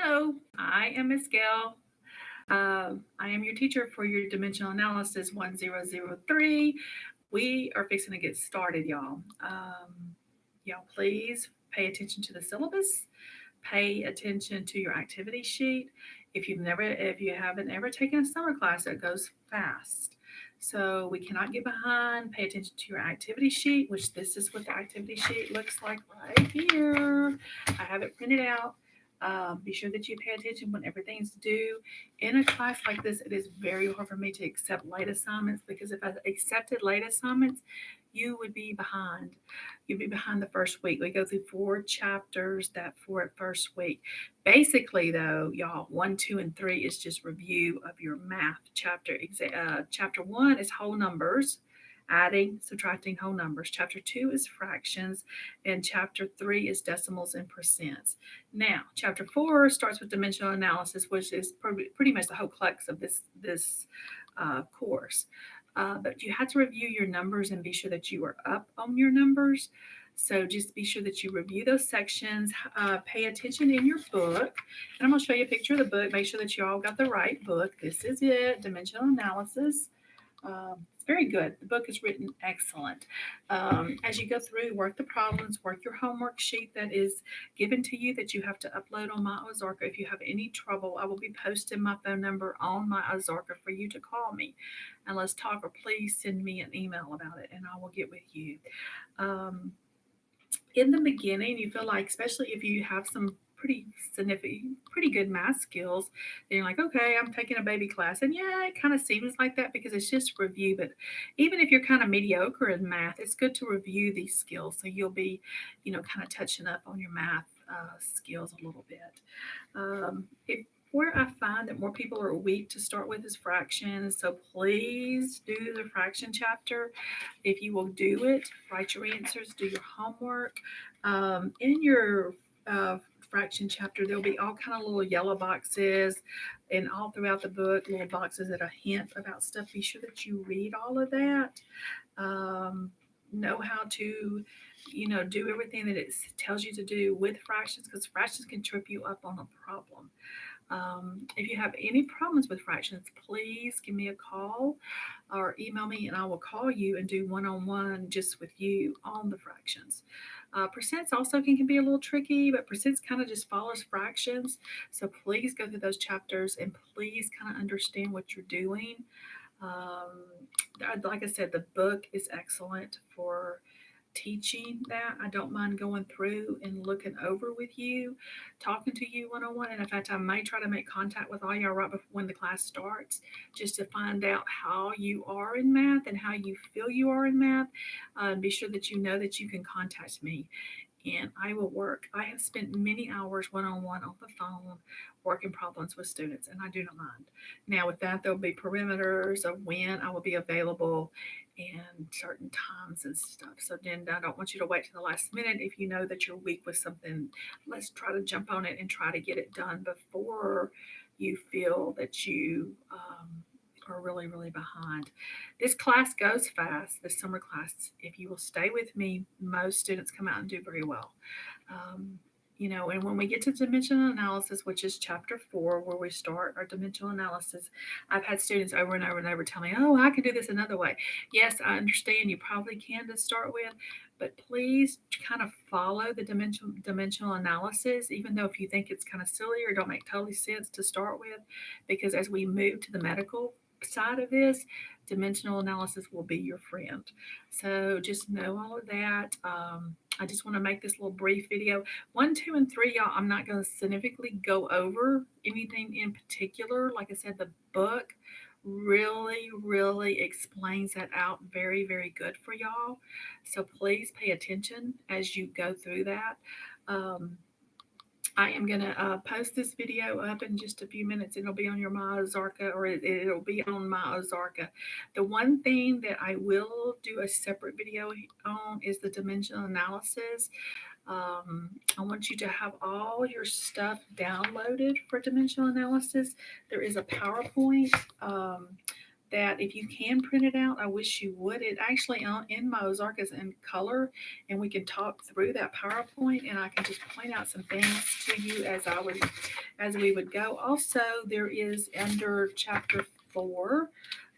Hello, I am Miss Gail. I am your teacher for your Dimensional Analysis 1003. We are fixing to get started, y'all. Y'all, please pay attention to the syllabus. Pay attention to your activity sheet. If you haven't ever taken a summer class, it goes fast. So we cannot get behind. Pay attention to your activity sheet, which this is what the activity sheet looks like right here. I have it printed out. Be sure that you pay attention when everything's due. In a class like this, it is very hard for me to accept late assignments because if I accepted late assignments, you would be behind. You'd be behind the first week. We go through 4 chapters that for first week. Basically, though, y'all, 1, 2, and 3 is just review of your math chapter. Chapter 1 is whole numbers, adding, subtracting whole numbers. Chapter 2 is fractions, and chapter 3 is decimals and percents. Now, chapter 4 starts with dimensional analysis, which is pretty much the whole crux of this course. But you have to review your numbers and be sure that you are up on your numbers. So just be sure that you review those sections, pay attention in your book. And I'm going to show you a picture of the book. Make sure that you all got the right book. This is it, Dimensional Analysis. It's very good. The book is written excellent. As you go through, work the problems, work your homework sheet that is given to you that you have to upload on my Ozarka. If you have any trouble, I will be posting my phone number on my Ozarka for you to call me and let's talk, or please send me an email about it and I will get with you. Um, in the beginning, you feel like, especially if you have some pretty significant, pretty good math skills, then you're like, okay, I'm taking a baby class. And yeah, it kind of seems like that because it's just review. But even if you're kind of mediocre in math, it's good to review these skills. So you'll be, kind of touching up on your math skills a little bit. Where I find that more people are weak to start with is fractions. So please do the fraction chapter. If you will do it, write your answers, do your homework. In your fraction chapter, there'll be all kind of little yellow boxes, and all throughout the book, little boxes that are hint about stuff. Be sure that you read all of that. Um, know how to, do everything that it tells you to do with fractions, because fractions can trip you up on a problem. If you have any problems with fractions, please give me a call or email me, and I will call you and do one-on-one just with you on the fractions. Percents also can be a little tricky, but percents kind of just follows fractions. So please go through those chapters and please kind of understand what you're doing. Um, like I said, the book is excellent for teaching that. I don't mind going through and looking over with you, talking to you one-on-one. And in fact, I may try to make contact with all y'all right before when the class starts, just to find out how you are in math and how you feel you are in math. Be sure that you know that you can contact me and I will work. I have spent many hours one-on-one on the phone working problems with students, and I do not mind. Now, with that, there'll be perimeters of when I will be available and certain times and stuff. So then I don't want you to wait to the last minute. If you know that you're weak with something, let's try to jump on it and try to get it done before you feel that you are really, really behind. This class goes fast, this summer class. If you will stay with me, most students come out and do very well. Um, and when we get to dimensional analysis, which is chapter 4, where we start our dimensional analysis, I've had students over and over and over tell me, oh, I can do this another way. Yes, I understand you probably can to start with, but please kind of follow the dimensional analysis, even though if you think it's kind of silly or don't make totally sense to start with, because as we move to the medical side of this, dimensional analysis will be your friend. So just know all of that. I just want to make this little brief video. 1, 2, and 3, y'all, I'm not going to significantly go over anything in particular. Like I said, the book really, really explains that out very, very good for y'all. So please pay attention as you go through that. I am going to post this video up in just a few minutes. It'll be on your My Ozarka, or it'll be on My Ozarka. The one thing that I will do a separate video on is the dimensional analysis. I want you to have all your stuff downloaded for dimensional analysis. There is a PowerPoint. That if you can print it out, I wish you would. It actually in my Ozark is in color, and we can talk through that PowerPoint, and I can just point out some things to you as I would as we would go. Also, there is under chapter 4,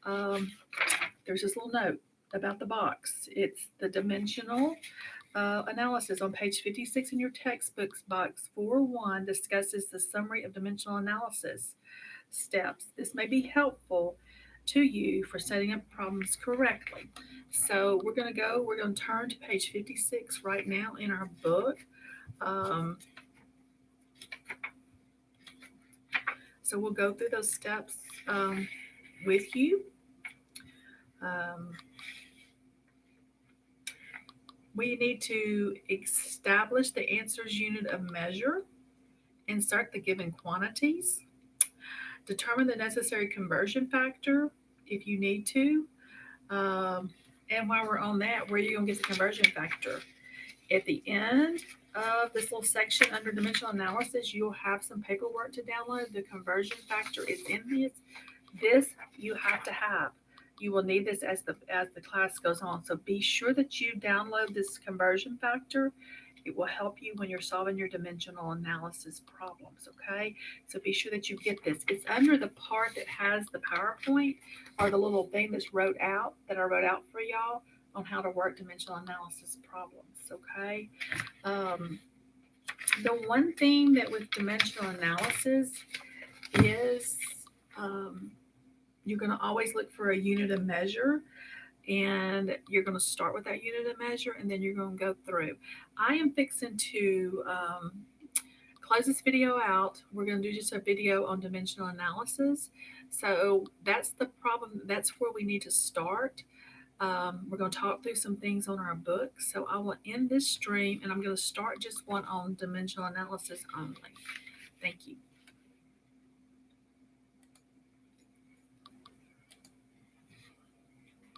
um, there's this little note about the box. It's the dimensional analysis on page 56 in your textbooks. Box 4.1 discusses the summary of dimensional analysis steps. This may be helpful to you for setting up problems correctly. So we're going to turn to page 56 right now in our book. Um, so we'll go through those steps with you. Um, we need to establish the answers unit of measure, insert the given quantities, determine the necessary conversion factor if you need to. Um, and while we're on that, where are you going to get the conversion factor? At the end of this little section under dimensional analysis, you'll have some paperwork to download. The conversion factor is in this. This you have to have. You will need this as the class goes on. So be sure that you download this conversion factor. It will help you when you're solving your dimensional analysis problems, okay? So be sure that you get this. It's under the part that has the PowerPoint or the little thing that I wrote out for y'all on how to work dimensional analysis problems, okay? Um, the one thing that with dimensional analysis is um, you're going to always look for a unit of measure, and you're going to start with that unit of measure and then you're going to go through. I am fixing to close this video out. We're going to do just a video on dimensional analysis. So that's the problem. That's where we need to start. We're going to talk through some things on our book. So I will end this stream and I'm going to start just one on dimensional analysis only.